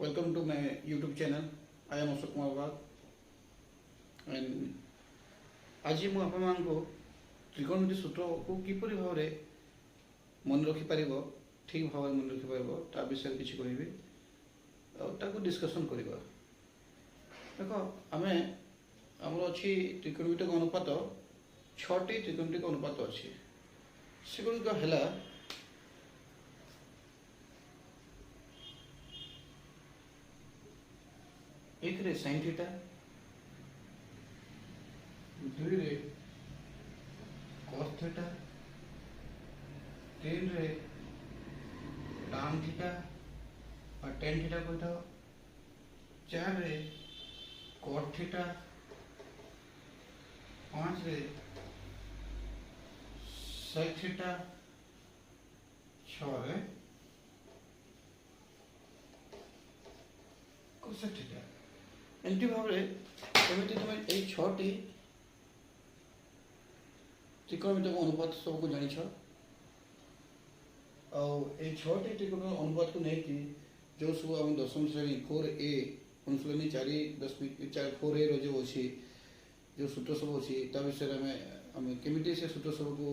Welcome to my YouTube channel. I am Ashok Kumar Bag. And आज ମୁଁ ଆପଣମାନଙ୍କୁ ତ୍ରିକୋଣମିତି ସୂତ୍ରକୁ କିପରି ଭାବରେ ମନେ ରଖିପାରିବ, ଠିକ୍ ଭାବରେ ମନେ ରଖିପାରିବ ତା ବିଷୟରେ କିଛି କହିବି ଆଉ ତାକୁ ଡିସ୍କସନ୍ କରିବା। ଦେଖ ଆମର ଅଛି ତ୍ରିକୋଣମିତିକ ଅନୁପାତ, 6ଟି ତ୍ରିକୋଣମିତିକ ଅନୁପାତ ଅଛି। ସେଗୁଡ଼ିକ ହେଲା ଏଥିରେ ସାଇନ୍ ଥୀଟା, 2ରେ cos थीटा, 3ରେ tan थीटा और tan थीटा कहता, 4रे cot थीटा, 5रे sec थीटा, 6रे cosec थीटा। एमती भाव केमिति तुम ये 6टी त्रिकोणमितिक अनुपात सबको जानिछ आ 6टी त्रिकोणमितिक अनुपात को लेकिन जो सब आम दशम श्रेणी 4A अनुशीलनी 4A रो अच्छी जो सूत्र सब अच्छी ता विषय आम केमिति से सूत्र सब को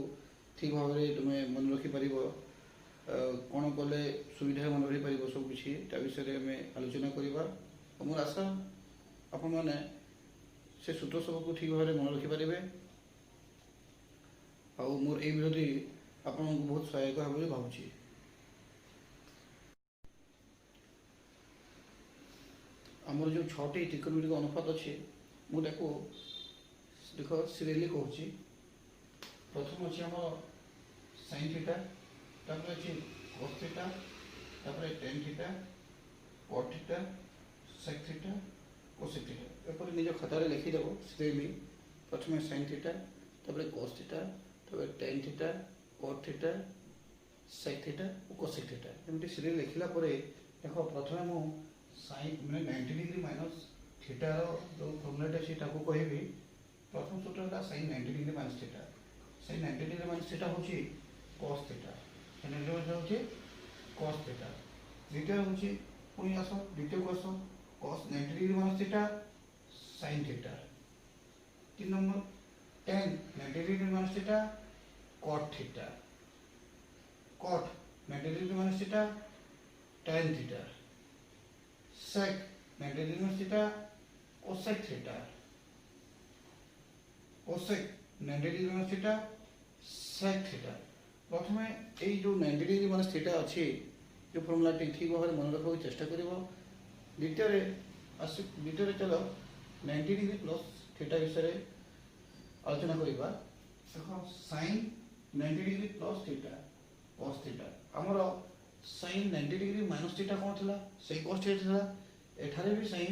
ठीक भाव में तुम्हें मन रखिपर कौन कले सुविधा मन रखिपर सब किसी विषय आम आलोचना करवा। मोर आशा आपण मैंने से सूत्र सब को ठीक भाव में मन रखिपारे आउ मोर ये भिडियोटी आपन बहुत सहायक भाव भावुची। आमर जो 6टी त्रिकोणमितिक अनुपात अच्छे मुझे देख सीरियली कहूँ। प्रथम अच्छे आम साइन थीटा, तापर अच्छे cos थीटा, तापर tan theta, cot theta, sec theta, cosec theta. एपर निज खातार लिखिदेव सीरियली। प्रथम साइन थीटा, तापर cos थीटा, तापर tan theta, cot theta, sec theta और cosec थीटा। एमती सीरियल लिखला परे देखो प्रथम मु साइन माने 90 डिग्री माइनस थीटा रो जो फॉर्मूलाटा अछि ताको कहबी। प्रथम सूत्रटा sin 90 degree minus theta. sin 90 degree minus theta होछि cos थीटा। sin 90 डिग्री होछि cos थीटा। द्वितीय होछि पुनी आसो द्वितीय को आसो cos 90 degree minus theta sin theta. 3 number tan 90 degree minus theta cot theta, cot 90 degree minus theta tan theta, sec 90 degree minus theta cosec theta, cosec 90 degree minus theta sec theta. प्रथम ये जो 90 degree minus theta अच्छी जो formula ठीक भाव में मन रखा चेष्टा कर। द्वितीय चलो 90 डिग्री प्लस थीटा विषय आलोचना करवा। देखो sin 90 degree plus theta cos theta आमर sin 90 डिग्री माइनस थीटा कौन थी से cos थीटा था। एठारे भी sin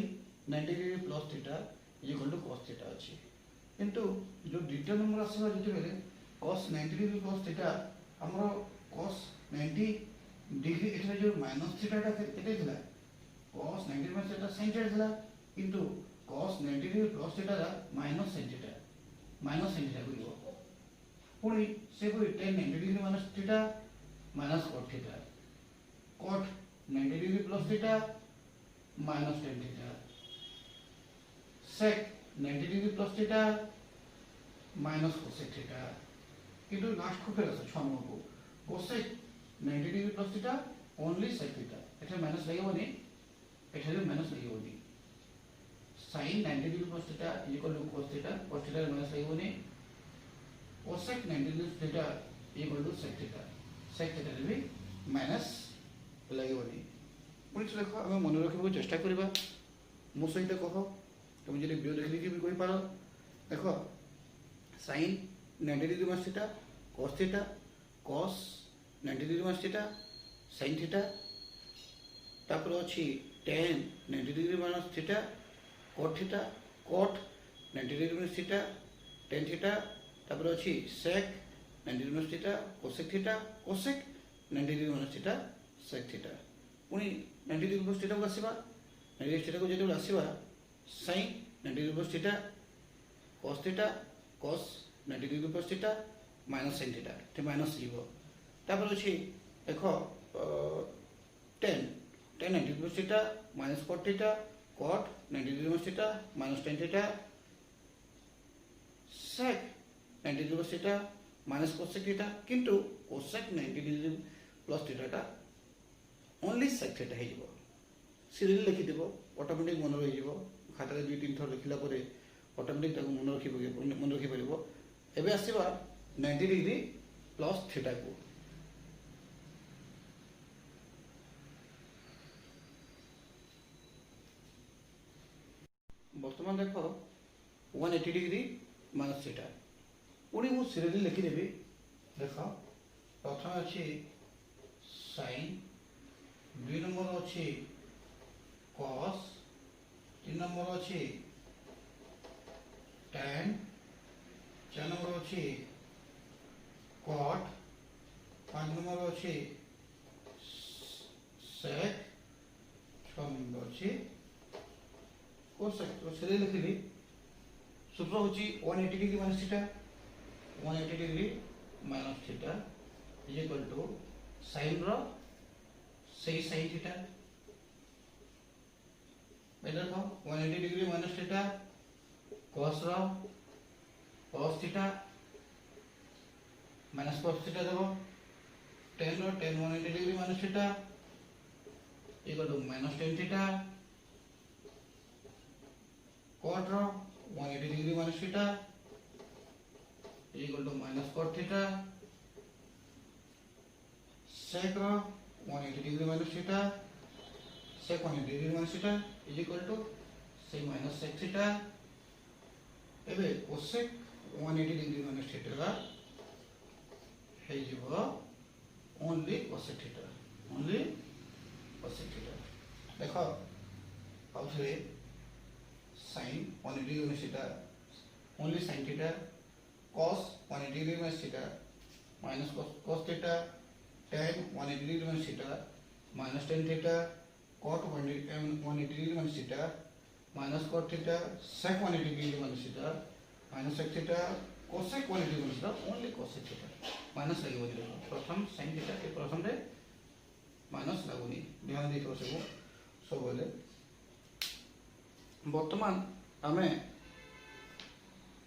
90 degree plus theta equal to cos theta अच्छी किंतु जो द्वितीय नंबर आसवा जिते cos 90 डिग्री प्लस थीटा आमर cos 90 डिग्री एठारे जो माइनस थीटाटा केते थिला cos 90 minus theta sin theta थिला किंतु cos 90 degree plus theta minus sin theta करिवो। पुणी से कोई tan 90 degree minus theta minus cot theta, cot 90 degree plus theta minus tan theta, sec 90 degree plus theta minus cosec theta. किंतु last को फेर 6 number को cosec 90 degree plus theta only sec theta एठे minus लागोनी, एठे minus लागोनी। sin 90 degree plus theta equal to cos theta minus लागोनी, cosec 90 degree theta equal to sec theta भी माइनस लागोनी। पुणी देख आम मन रखा चेष्टा करवा। मो सहित कह तुम जो वीडियो देखिए भी कहींपार। देख sin 90 degree minus theta cos theta, cos 90 degree minus theta sin theta, तापर अच्छी tan 90 degree minus theta cot theta, cot 90 degree minus theta tan theta, तापर अच्छी sec 90 degree minus theta cosec theta, cosec 90 degree minus theta sec theta. पुणी 90 degree plus theta को आसवा 90 degree theta को जो आसवा sin 90 degree plus theta cos theta cos 90 degree plus theta minus sin theta minus जीव। तापर अच्छी देख tan tan 90 degree cos theta minus cot theta, cot 90 degree cos theta minus tan theta, sec 90 degree cos theta minus cosec theta, किंतु cosec 90 degree plus theta टा only sec theta है जीवो serial लिखि देबो ऑटोमेटिक मन रहि जीवो खाता रे 2-3 थर लिखिला परे ऑटोमेटिक ताको मन रखि परिबो एबे आसीबा 90 डिग्री प्लस थीटा को वर्तमान देखो 180 डिग्री माइनस थीटा पुणी मु सीरियल लिखि देबी देखो प्रथम अछि sin 2 नंबर अछि cos 3 नंबर अछि tan 4 नंबर अछि cot 5 नंबर अछि sec 6 नंबर अछि cosec तो सीरियल लिखिली सूत्र होची 180 degree minus theta 180 degree minus theta is equal to sin रो सही sin थीटा बेटर को 180 डिग्री माइनस थीटा cos रो cos theta minus cos theta देबो tan रो tan 180 degree minus theta equal to minus tan theta cot रो 180 degree minus theta equal to minus cot theta sec रो 180 degree minus theta sec 180 degree minus theta is equal to से minus sec theta एबे cosec 180 degree minus theta है जीवो only cosec theta देखो आउथरे sin 180 degree minus theta only sin theta cos 180 degree minus theta minus cos theta tan 180 degree minus theta minus tan theta cot 180 degree minus theta minus cot theta sec 180 degree minus theta minus sec theta cosec 180 degree minus theta only cosec theta minus लागो प्रथम sin theta के प्रथम रे minus लागोनी ध्यान देखो सब बोले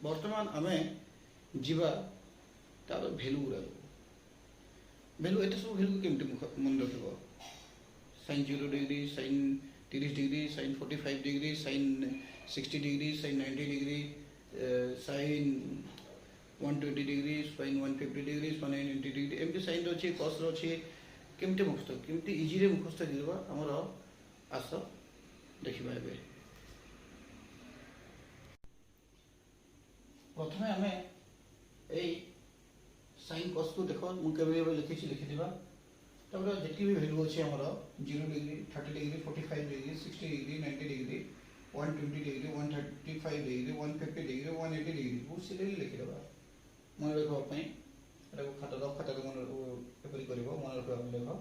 वर्तमान आमे जीवा तार वैल्यू गुरा वैल्यू एते सब वैल्यू केमते मन रखिबो sin 0 degree sin 30 degree sin 45 degree sin 60 degree sin 90 degree sin 120 degree sin 150 degree sin 180 degree एमती sin रो छी cos रो छी केमते मुखस्त केमते इजी रे मुखस्त दिबा हमर आस देखिबा एबे प्रथमे आमे ए sin cos को देखो मु केबे लिखि दिबा तबरा जेति भी वैल्यू अछि हमर 0 degree 30 degree 45 degree 60 degree 90 degree 120 degree 135 degree 150 degree 180 degree वो सिले लिखि देबा मन रखबा पई एटा को खाता को मन एपरि करबो मन रखबा देखो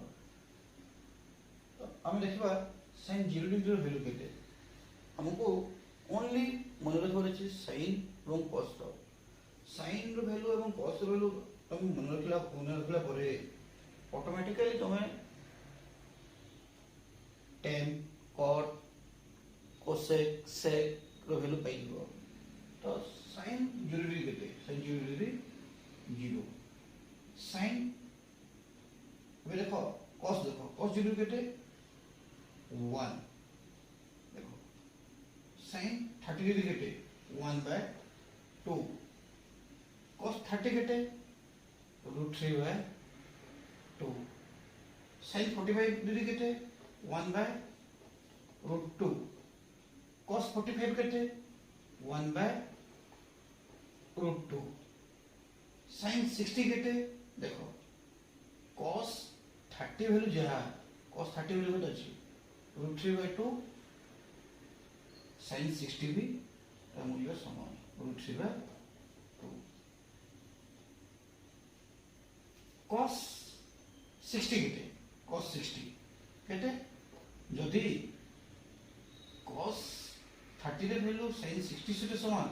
तो हम देखबा sin 0 डिग्री रो वैल्यू केते हमको ओनली मन रखबा अछि sin এবং cos रो sin रो वैल्यू এবং cos रो वैल्यू तुम मन रखला परे ऑटोमेटिकली तुम्हें tan cot cosec sec रो वैल्यू पाई दिबो तो sin 0 डिग्री केते sin 0 डिग्री 0 sin वे देखो cos 0 डिग्री केते 1 देखो sin 30 डिग्री केते 1/2 cos 30 केते √3/2 sin 45 डिग्री केते 1/√2 cos 45 केते 1/√2 sin 60 केते देखो cos 30 वैल्यू जहा cos 30 वैल्यू केते अछि √3/2 sin 60 भी मूल्य समान √3/2 cos 60 केते cos 60 केते जदि cos 30 रे वैल्यू sin 60 सहित समान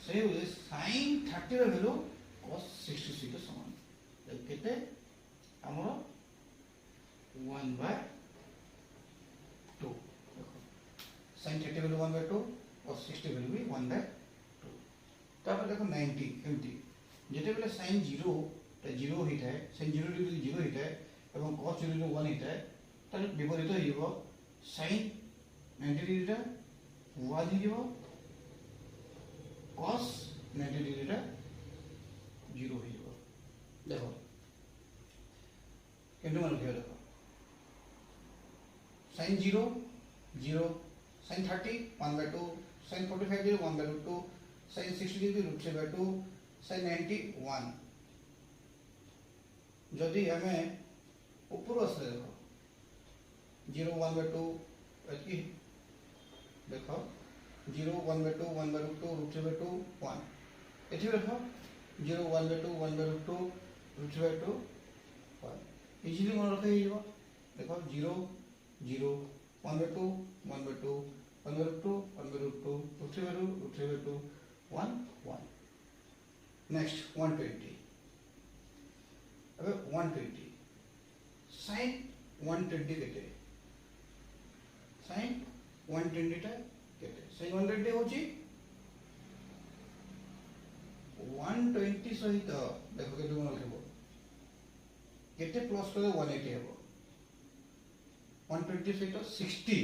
से sin 30 रे वैल्यू cos 60 सहित समान केते हमरो 1/2 sin 30 वैल्यू 1/2 और 60 वैल्यू भी 1/2 तापर देखो 90 एमती जेते बेले sin 0 ता 0 होता है sin 0 डिग्री 0 होता है एवं cos 0 1 होता है तार विपरीत हो sin 90 डिग्री टा 1 हो cos 90 डिग्री टा 0 हो देखो केंद्र मान लिया देखो sin 0 0 sin 30 1/2 sin 45 degree 1/2 sin 60 degree √3/2 sin 90 1 जदि हमें ऊपर आसे देखो 0 1/2 एकी देखो 0 1/2 1/2 √3/2 1 एठी देखो 0 1/2 1/2 √3/2 1 इजीली मन रखे हिजो देखो 0 0 1/2 1/2 1/2 1/2 √3/2 1 1 नेक्स्ट 120 अब 120 sin 120 केते sin 120 टा केते sin 120 होची 120 सहित देखो केते मन रखबो केते प्लस करे 180 हेबो 120 सहित 60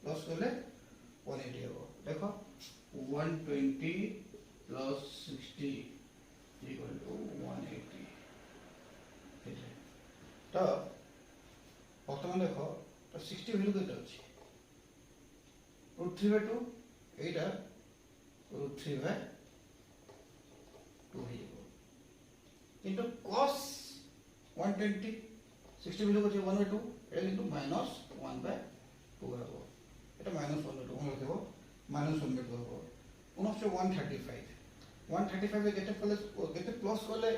प्लस करले 180 हेबो देखो 120 प्लस 60 इक्वल टू 180 तो बर्तमान देख तो 60 वैल्यू केते अछि √3/2 एटा √3/2 होइबो किंतु cos 120 60 वैल्यू को 1/2 एटा किंतु -1/2 हेबो एटा -1/2 हम लिखबो -1/2 हेबो पुनश्च 135 रे केते प्लस करले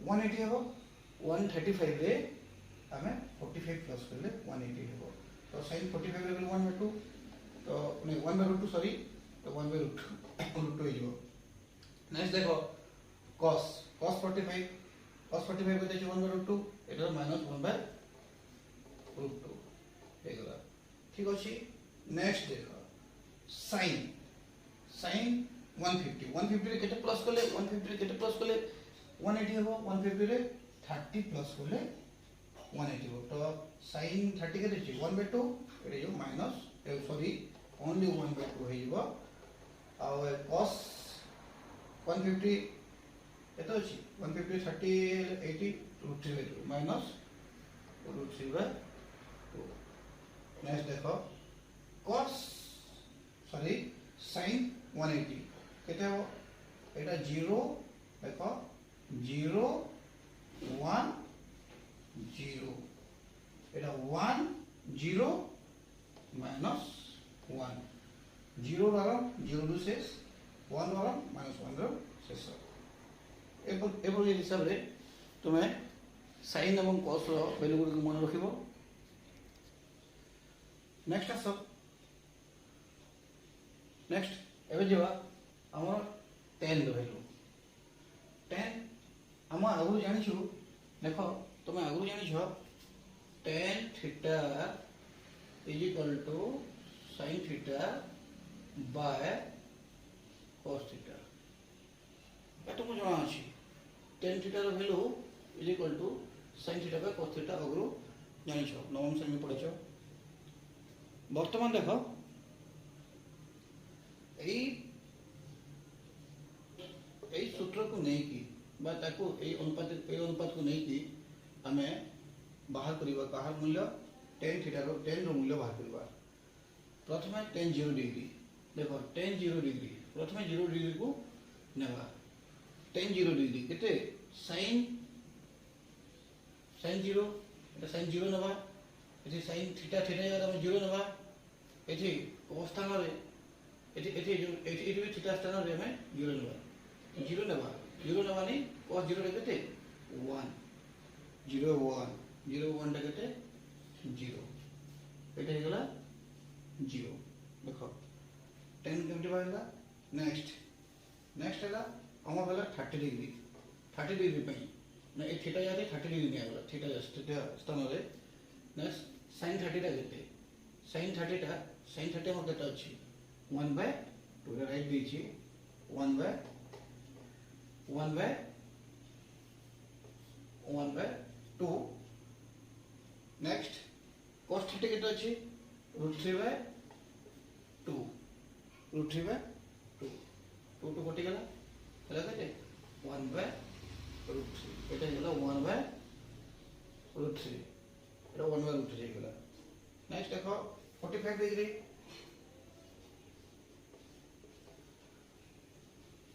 180 हेबो 135 रे हमें 45 प्लस करले 180 हेबो तो sin 45 रे 1/2 तो नहीं 1/2 सॉरी तो 1/2 होइबो नेक्स्ट देखो cos 45 को देखिए 1/2 एटा -1/2 हेगला ठीक अछि नेक्स्ट देखो sin 150 रे केते प्लस करले 150 रे केते प्लस करले 180 हेबो 150 रे 30 प्लस करले 180 हो तो sin 30 के देखिए 1/2 एटा जो माइनस सॉरी ओनली 1/2 होइबो और cos 150 एतो अछि 150 30 80 √3/2 माइनस √3/2 नेक्स्ट देखो cos सॉरी sin 180 केते हो एटा 0 देखो 0 1 0 एटा 1 0 माइनस 1 0 द्वारा 0 टू शेष 1 द्वारा -1 रो शेष एपर हिसाब रे तुमे sin एवं cos रो वैल्यू को मन रखिबो नेक्स्ट आस नेक्स्ट एबे जेबा हमर tan रो वैल्यू tan हम आगु जानिछु देखो तुम आगु जानिछ tan theta is equal to sin theta by cos theta ए तुम जाना अछि tan थीटा रो value is equal to sin theta by cos theta आगु जानिछ नवम श्रेणी पढिछ वर्तमान देखो एई सूत्र को नहीं की बा ताको एई अनुपात को नहीं की हमें बाहर करिबा काहर मूल्य tan थीटा रो tan रो मूल्य बाहर करिबा प्रथमे tan 0 डिग्री देखो tan 0 डिग्री प्रथमे 0 डिग्री को नेबा tan 0 डिग्री केते sin 0 एटा sin 0 नेबा एठी sin थीटा या हम 0 नेबा एठी cos स्थान रे एठी भी थीटा स्थान रे हमें 0 नेबा 0 नेबा नहीं cos 0 रे केते 1 0 1 टा केते 0 एटा हे गला 0 देखो tan केमति बाहला नेक्स्ट हैला हम वाला 30 डिग्री पे ना ए थीटा यादे 30 डिग्री ने आगला थीटा स्थान रे नेक्स्ट sin 30 टा केते sin 30 टा sin थीटा हम केटा अछि 1/2 रे राइट दीची 1/2 नेक्स्ट cos थीटा केटा अछि √3/2 √3/2 2 to कटि गला हला केते 1/√3 एटा गला 1/√3 एटा 1/√3 गला नेक्स्ट देखो 45 डिग्री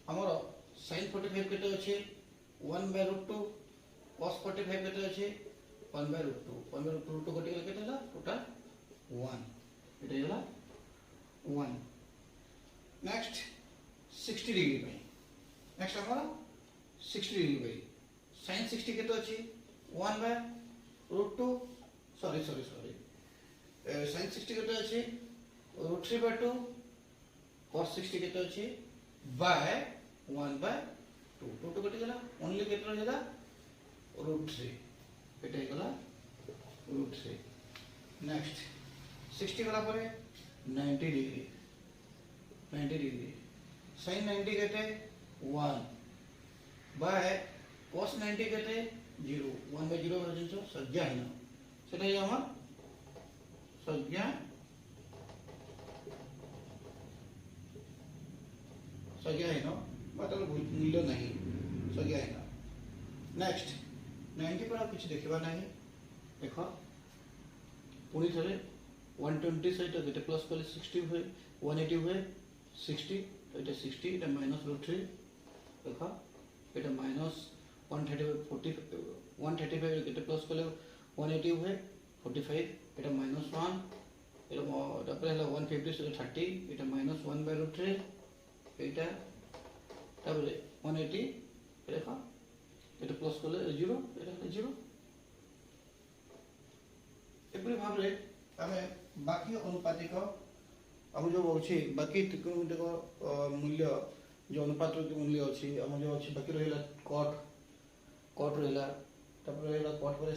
हमरो sin 45 केते अछि 1/√2 cos 45 केते अछि 1/√2 1/√2 कटि गला केते हला टोटल 1 एटा गला 1 नेक्स्ट 60 डिग्री पे नेक्स्ट हमारा 60 डिग्री पे sin 60 केते अछि 1/√2 सॉरी sin 60 केते अछि √3/2 cos 60 केते अछि by 1/2 2 कटि गला ओनली केते रहला √3 एटा गला √3 नेक्स्ट 60 गला परे 90 डिग्री sin 90 केते 1 by cos 90 केते 0 1/0 जिंसो संज्ञा हिन सेटा ये हमर संज्ञा हिन मतलब मूल्य नहीं संज्ञा हिन नेक्स्ट 90 पर कुछ देखबा नहीं देखो पुनी थरे 120 सहित केते प्लस कर 60 हुए 180 हुए 60 तो এটা 60 এটা -√3 देखो এটা -135 40 135 केते प्लस करले 180 हुए 45 এটা -1 এটা তারপরে হলো 150 से 30 এটা -1/√3 এটা তারপরে 180 देखो এটা প্লাস করলে 0 এটা 0 এপরি ভাবে আমি বাকি অনুপাতিক हम जो अछि बाकी त्रिकोणमितिक मूल्य जो अनुपात मूल्य अछि हम जो अछि बाकी रहला कट रहला तापर रहला कट पर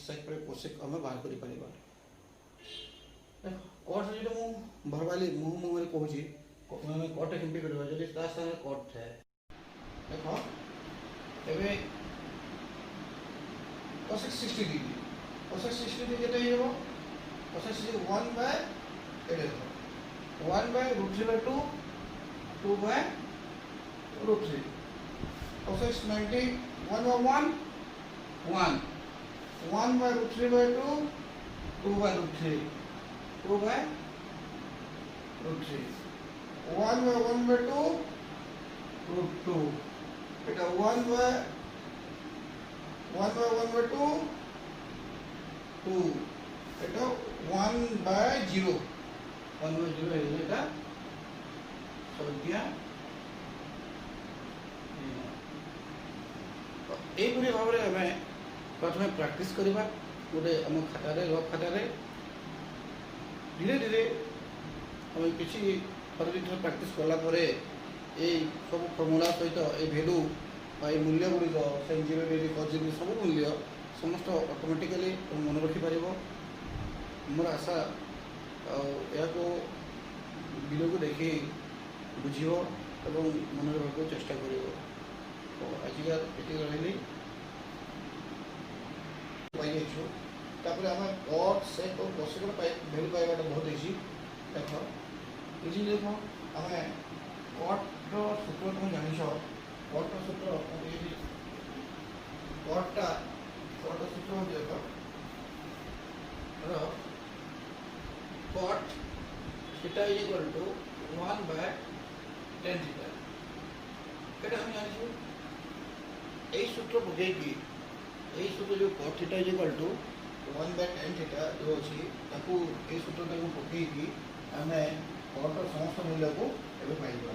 sec पर cosec हम बाहर करि परिबा कट जे मु भरवाली मु रे कहूची मैं कट केमति करबा जदि ता संगे कट है देखो एबे cosec 60 डिग्री cosec 60 डिग्री केते हेबो cosec 1/8 1/√3/2 2/√3 cosec 90 1/1 1/√3/2 2/√3 2/√3 1/1/2 √2 এটা 1/1/2 2 এটা 1/0 1/0 এটা संज्ञा এইপরি ভাবে আমি প্রথমে প্র্যাকটিস করিবা গোটে আম খাতারে রফ খাতারে ধীরে ধীরে আমি কিছু প্রতিদিন প্র্যাকটিস কলা পরে এই সব ফর্মুলা সহিত এই ভ্যালু বা এই মূল্য গুড়িক sin 0 ডিগ্রি cos 0 সব মূল্য সমস্ত অটোমেটিক্যালি মনে রখি পারিব মোর আশা ইয়াকু ভিডিওକୁ ଦେଖି ବୁଝିବ ଏବଂ ମନେ ରଖିବାକୁ ଚେଷ୍ଟା କରିବ ତ ଆଜିକା ଏତିକି ରହିଲି ପାଇଯାଇଛୁ ତାପରେ ଆମେ କଟ୍ ସେକ୍ ଓ କସେକ୍ର ଭ୍ୟାଲୁ ପାଇବାଟା ବହୁତ ଇଜି ଦେଖ ଇଜି ଦେଖ ଆମେ କଟ୍ର ସୂତ୍ର ତୁମେ ଜାଣିଛ କଟ୍ର ସୂତ୍ର କଟ୍ର ସୂତ୍ର ହେଉଛି ଦେଖ cot theta is equal to 1/tan theta এটা আমি জানি এই সূত্র বুঝাই কি এই সূত্র जो cot theta is equal to 1/tan theta जो अछि ताकू এই সূত্রটাକୁ পকেইকি ଆମେ cot ର সমস্ত মূল্যକୁ ଏବେ পাইবা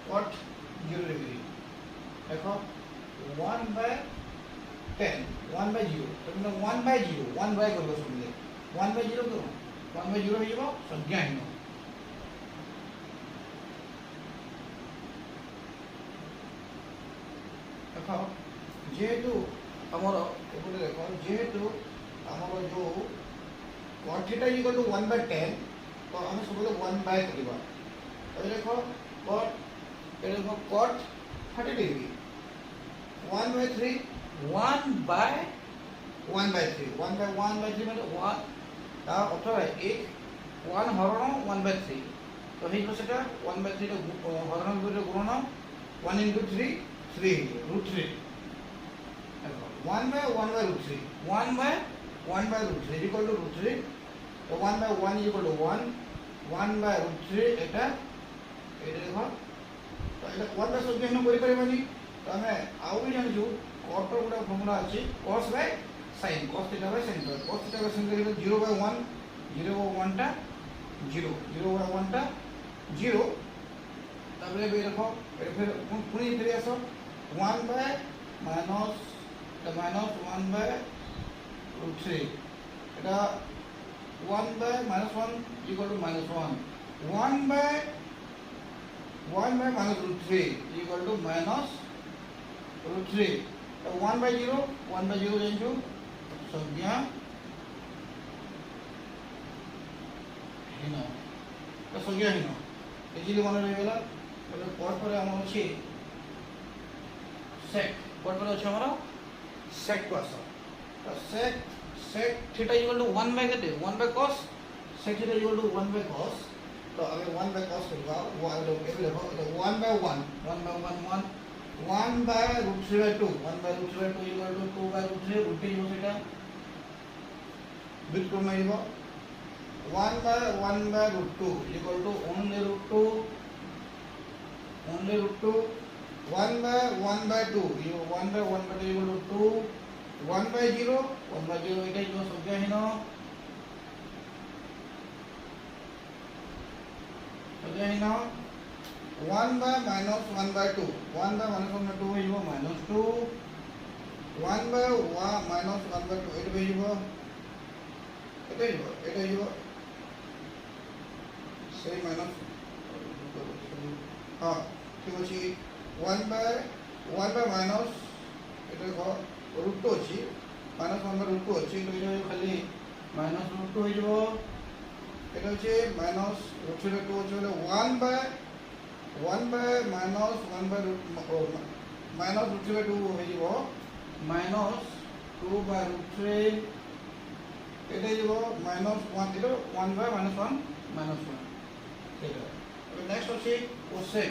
cot 0 डिग्री देखो 1/10 1/0 तो 1/0 1 बाय करबो समझे 1/0 करो 1/0 हो जीवो संज्ञा हिन देखो जेहेतु ଆମର ଏପଟେ ଦେଖ ଯେହେତୁ ଆମର ଯୋଉ cot theta is equal to 1/10 तो ଆମେ ସବୁବେଳେ 1 by କରିବା ଏବେ ଦେଖ cot ଏବେ ଦେଖ cot 30 degree 1/3 1 by 1/3 1 by 1/3 মানে 1 ତା ଅର୍ଥ ଏକ 1 ହରଣ 1/3 तो ହେଇଯିବ ସେଟା 1/3 ର ହରଣ ଭିତରେ ଗୁଣନ 1 into 3 3 root 3 1 by 1 by root 3 1 by 1 by root 3 is equal to root 3 तो 1 by 1 is equal to 1 1 by root 3 এটা देखो तो এটা 1 by सब हम करि परबानी तो हमें आउ भी जानजु cot रो गुडा फॉर्मूला अछि cos by sin cos theta by sin cos theta by sin 0 by 1 0 by 1 टा 0 0 by 1 टा 0 तबले भी देखो फिर पुनी फिर आसो 1 by minus 1 by root 3 এটা 1 by minus 1 equal to minus 1 1 by minus root 3 equal to minus root 3 तो 1 by 0 into संज्ञा हिनो तो संज्ञा हिनो इजीली मन रही गला तो पॉट पर हम अछि sec पॉट पर अछि हमरो sec को आसो तो sec theta equal to 1 by केते 1 by cos sec theta equal to 1 by cos तो अगर 1 by cos करबा 1 by 1 by root 3 by 2 1 by root 3 by 2 equal to 2 by root 3 root 3 जो सेटा बिट क्रम आइबो 1 by root 2 equal to only root 2 1 by 2 you 1 by 2 equal to 2 1 by 0 এটা जो संख्याहीन 1 by minus 1 by 2 1 by minus 1 by 2 is minus 2 1 by minus 1 by 2 এটা সেই minus हाँ ठीक अछि 1 by minus এটা root 2 अछि minus 1 by root 2 अछि तो এটা खाली minus root 2 হৈ যাব এটা হচ্ছে minus root 3 by 2 হচ্ছে 1 by minus 1 by root minus root 3 by 2 হৈ যাব minus 2 by root 3 এটা যাব minus 1 এটা 1 by minus 1 minus 1 ঠিক আছে নেক্সট হচ্ছে cosec